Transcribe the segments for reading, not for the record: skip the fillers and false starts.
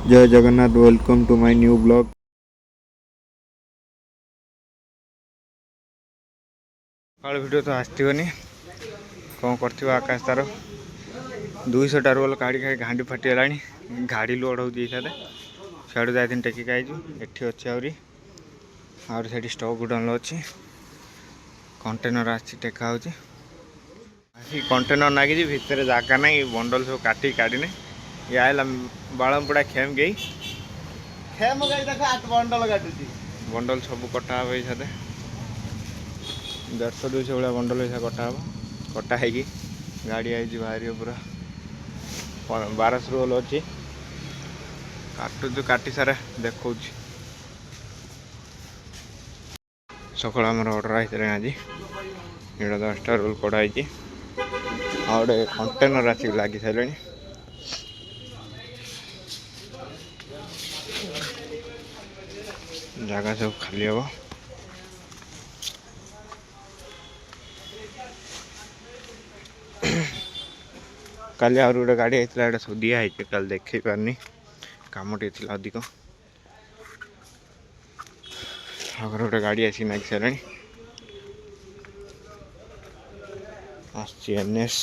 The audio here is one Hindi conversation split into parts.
जय Jagannath, welcome to my new blog. सकाल भिडियो तो आसनी कौन कर आकाश तार 200 टा रोल काढ़ी खाई घाटी फाटीगला गाड़ी लोड हो सियाड़ू जाती टेकिक आईचु एटी अच्छे आहरी से स्टक गुडन अच्छी कंटेनर आसी टेका हो कंटेनर नागी भितर जगह ना बंडल सब काटी काढ़ने ये आइला बालमपड़ा खेम गई बंडल सब कटा हे साथे 150-200 भाया बंडल हिसाब कटा हे कटा है गाड़ी आई बाहर पूरा 1200 रोल अच्छी काटुचु काटी सारे देखा सकाल आम अर्डर आई आज ये 10टा रोल कड़ाई आउे कंटेनर आसिक लगी सारे जगह सब खाली हम काली आ गोटे गाड़ी आई सब दिखाई कल देख पारनी कम टे अधिक आगे गोटे गाड़ी आसिक नागी सारे एनएस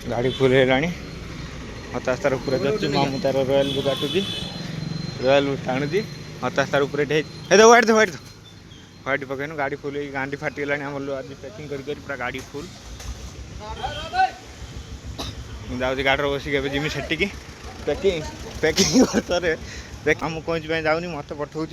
गाड़ी फुल है हताश तार पूरा जाऊँ मामू तार रॉयल भी काटुची रॉयल टाणुची हताश तार पूरे व्हाइट दे व्हाइट पकड़न गाड़ी फुल गांडी फाटीगला आम आज पैकिंग कर पूरा गाड़ी फुल जाऊँगी गाड़ी बसिक जिमी सेटिकी पैकिंग पैकिंग आम कौच जाऊनी मत पठाऊँ